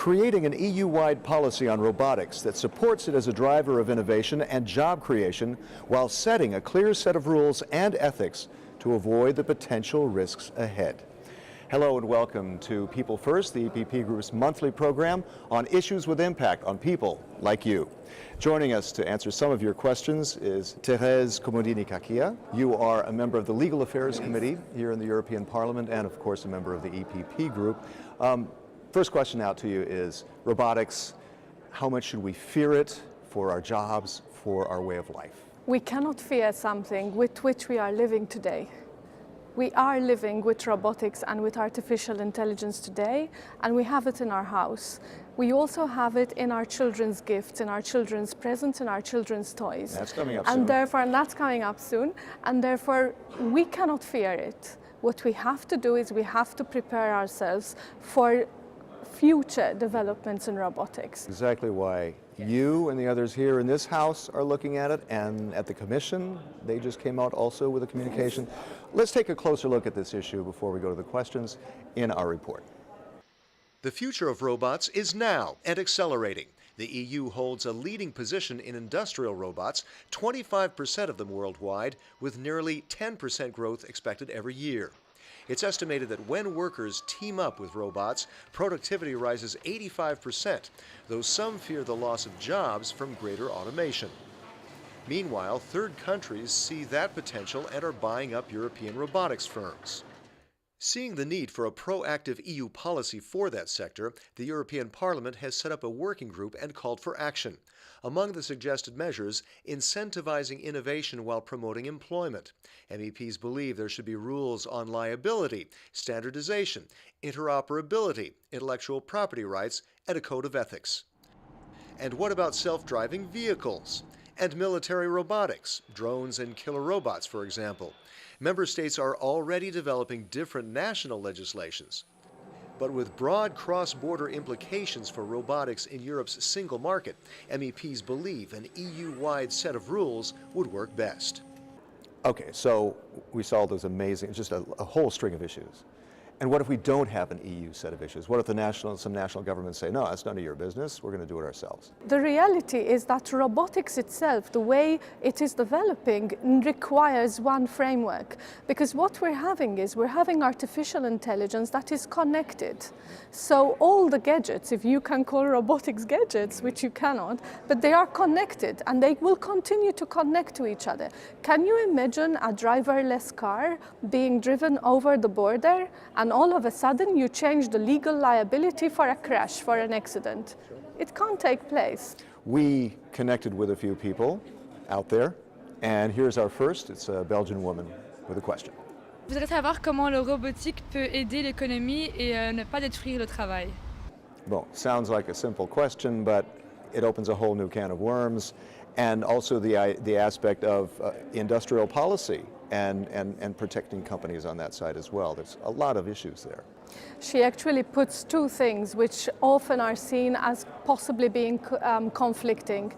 creating an EU-wide policy on robotics that supports it as a driver of innovation and job creation while setting a clear set of rules and ethics to avoid the potential risks ahead. Hello and welcome to People First, the EPP Group's monthly program on issues with impact on people like you. Joining us to answer some of your questions is Therese Comodini Cachia. You are a member of the Legal Affairs Committee here in the European Parliament and of course a member of the EPP Group. First question out to you is robotics. How much should we fear it for our jobs, for our way of life? We cannot fear something with which we are living today. We are living with robotics and with artificial intelligence today, and we have it in our house. We also have it in our children's gifts, in our children's presents, in our children's toys. That's coming up soon. And that's coming up soon, and therefore we cannot fear it. What we have to do is we have to prepare ourselves for future developments in robotics. Exactly why you and the others here in this house are looking at it, and at the Commission, they just came out also with a communication. Let's take a closer look at this issue before we go to the questions in our report. The future of robots is now and accelerating. The EU holds a leading position in industrial robots, 25% of them worldwide, with nearly 10% growth expected every year. It's estimated that when workers team up with robots, productivity rises 85%, though some fear the loss of jobs from greater automation. Meanwhile, third countries see that potential and are buying up European robotics firms. Seeing the need for a proactive EU policy for that sector, the European Parliament has set up a working group and called for action. Among the suggested measures, incentivizing innovation while promoting employment. MEPs believe there should be rules on liability, standardization, interoperability, intellectual property rights, and a code of ethics. And what about self-driving vehicles? And military robotics, drones and killer robots, for example. Member states are already developing different national legislations. But with broad cross-border implications for robotics in Europe's single market, MEPs believe an EU-wide set of rules would work best. Okay, so we saw those amazing, just a whole string of issues. And what if we don't have an EU set of issues? What if some national governments say, no, that's none of your business, we're going to do it ourselves? The reality is that robotics itself, the way it is developing, requires one framework. Because what we're having is we're having artificial intelligence that is connected. So all the gadgets, if you can call robotics gadgets, which you cannot, but they are connected and they will continue to connect to each other. Can you imagine a driverless car being driven over the border and all of a sudden you change the legal liability for a crash, for an accident? It can't take place. We connected with a few people out there, and here's our first. It's a Belgian woman with a question. Je voudrais savoir comment le robotique peut aider l'économie et ne pas détruire le travail. Well, sounds like a simple question, but it opens a whole new can of worms, and also the aspect of industrial policy and protecting companies on that side as well. There's a lot of issues there. She actually puts two things which often are seen as possibly being conflicting: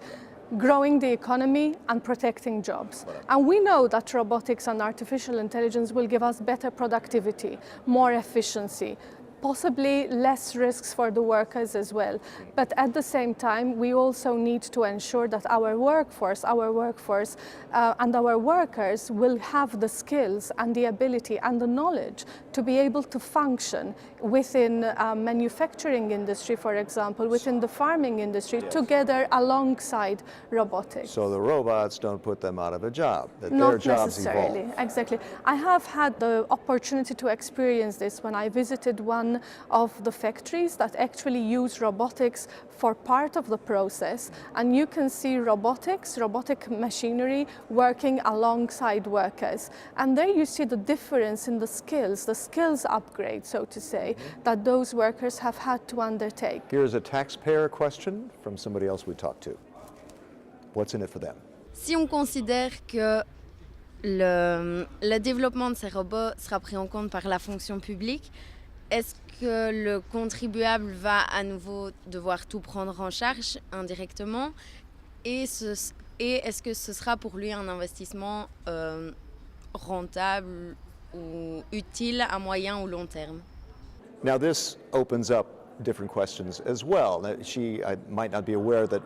growing the economy and protecting jobs. And we know that robotics and artificial intelligence will give us better productivity, more efficiency, possibly less risks for the workers as well. But at the same time, we also need to ensure that our workforce and our workers will have the skills and the ability and the knowledge to be able to function within manufacturing industry, for example, within the farming industry, yes, together alongside robotics. So the robots don't put them out of a job, that Not their jobs necessarily, evolve. exactly. I have had the opportunity to experience this when I visited one of the factories that actually use robotics for part of the process, and you can see robotic machinery working alongside workers. And there you see the difference in the skills upgrade, so to say, that those workers have had to undertake. Here's a taxpayer question from somebody else we talked to. What's in it for them? Si on considère que le développement de ces robots sera pris en compte par la fonction publique, est-ce que le contribuable va à nouveau devoir tout prendre en charge indirectement et est-ce que ce sera pour lui un investissement rentable ou utile à moyen ou long terme? Now this opens up different questions as well. Now, she might not be aware that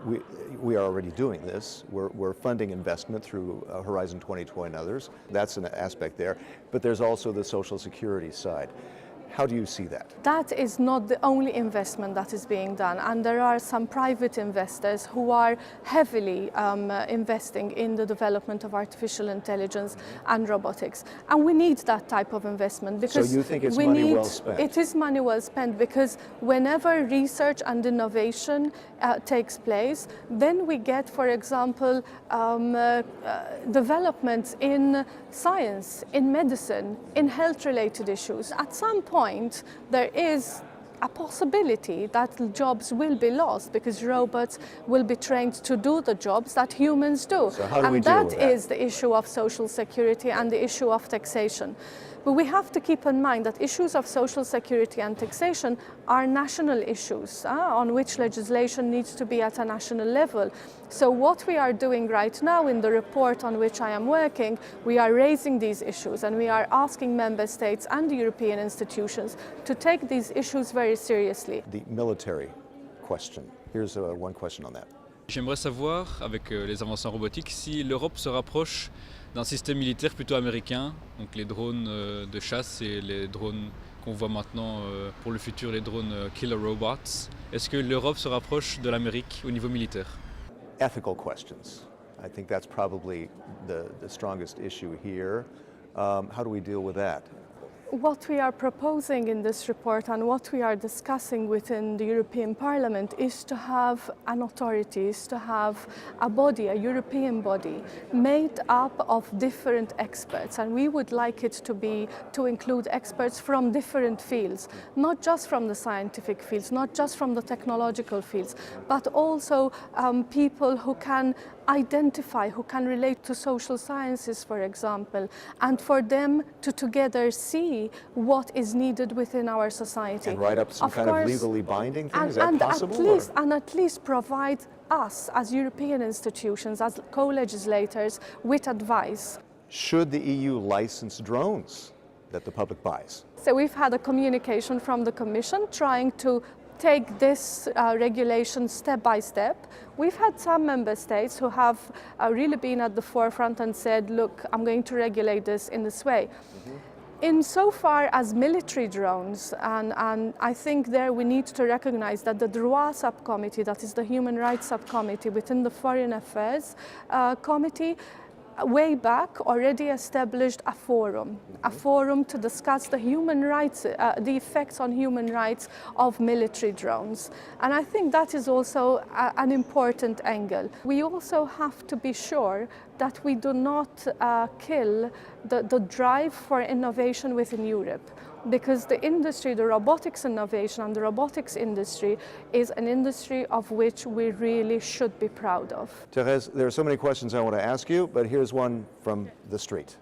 we are already doing this. We're funding investment through Horizon 2020 and others. That's an aspect there. But there's also the Social Security side. How do you see that? That is not the only investment that is being done, and there are some private investors who are heavily investing in the development of artificial intelligence and robotics. And we need that type of investment because so you think it's money well spent? It is money well spent because whenever research and innovation takes place, then we get, for example, developments in science, in medicine, in health-related issues. At some point, there is a possibility that jobs will be lost because robots will be trained to do the jobs that humans do. So how do we deal with that? And that is the issue of social security and the issue of taxation. But we have to keep in mind that issues of social security and taxation are national issues on which legislation needs to be at a national level. So what we are doing right now in the report on which I am working, we are raising these issues and we are asking member states and the European institutions to take these issues very seriously. The military question. Here's one question on that. J'aimerais savoir, avec les avancées en robotique, si l'Europe se rapproche d'un système militaire plutôt américain, donc les drones de chasse et les drones qu'on voit maintenant pour le futur, les drones killer robots. Est-ce que l'Europe se rapproche de l'Amérique au niveau militaire? Ethical questions. I think that's probably the strongest issue here. How do we deal with that? What we are proposing in this report and what we are discussing within the European Parliament is to have an authority, is to have a body, a European body, made up of different experts. And we would like it to include experts from different fields, not just from the scientific fields, not just from the technological fields, but also people who can identify, who can relate to social sciences, for example, and for them to together see what is needed within our society. And write up some kind of legally binding thing? Is that possible? At least provide us as European institutions, as co-legislators, with advice. Should the EU license drones that the public buys? So we've had a communication from the Commission trying to take this regulation step by step. We've had some member states who have really been at the forefront and said, look, I'm going to regulate this in this way. Insofar as military drones, and I think there we need to recognize that the droit subcommittee, that is the human rights subcommittee within the Foreign Affairs Committee, way back already established a forum to discuss the human rights, the effects on human rights of military drones. And I think that is also an important angle. We also have to be sure that we do not kill the drive for innovation within Europe. Because the industry, the robotics innovation and the robotics industry is an industry of which we really should be proud of. Therese, there are so many questions I want to ask you, but here's one from the street.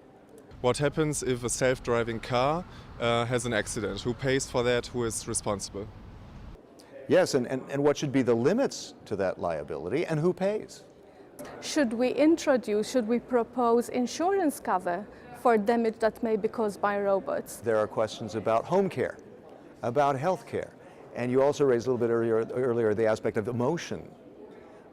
What happens if a self-driving car has an accident? Who pays for that? Who is responsible? Yes, and what should be the limits to that liability and who pays? Should we propose insurance cover for damage that may be caused by robots? There are questions about home care, about health care, and you also raised a little bit earlier the aspect of emotion,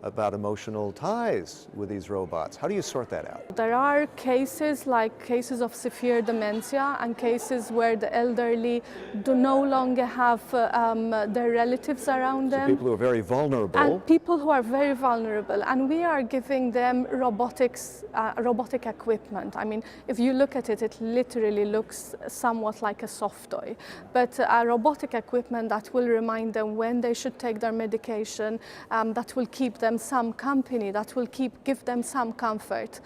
about emotional ties with these robots. How do you sort that out? There are cases like cases of severe dementia and cases where the elderly do no longer have their relatives around them. So people who are very vulnerable. And people who are very vulnerable, and we are giving them robotic equipment. I mean, if you look at it, it literally looks somewhat like a soft toy, but robotic equipment that will remind them when they should take their medication, that will keep them some company, that will give them some comfort.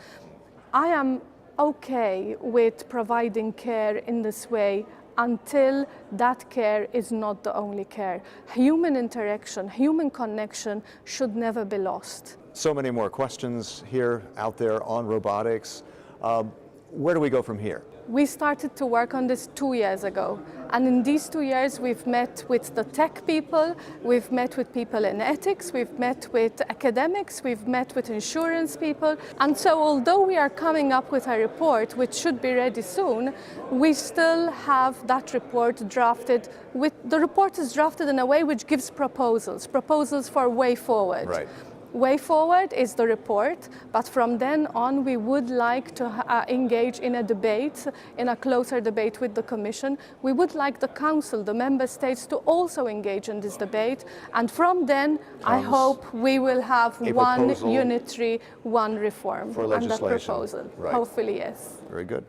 I am okay with providing care in this way until that care is not the only care. Human interaction, human connection should never be lost. So many more questions here, out there on robotics. Where do we go from here? We started to work on this 2 years ago. And in these 2 years, we've met with the tech people, we've met with people in ethics, we've met with academics, we've met with insurance people. And so although we are coming up with a report, which should be ready soon, we still have that report drafted. The report is drafted in a way which gives proposals for way forward. Right. Way forward is the report, but from then on we would like to engage in a debate, in a closer debate with the Commission. We would like the Council, the Member States, to also engage in this debate, and from then I hope we will have one unitary, one reform. For and that legislation. proposal. Right. Hopefully, yes. Very good.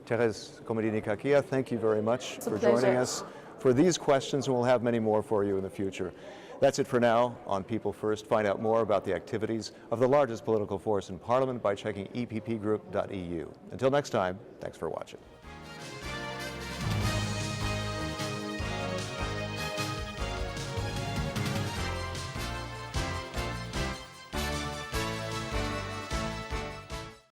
Therese Comodini Cachia, thank you very much It's a for pleasure. joining us for these questions, and we'll have many more for you in the future. That's it for now on People First. Find out more about the activities of the largest political force in Parliament by checking eppgroup.eu. Until next time, thanks for watching.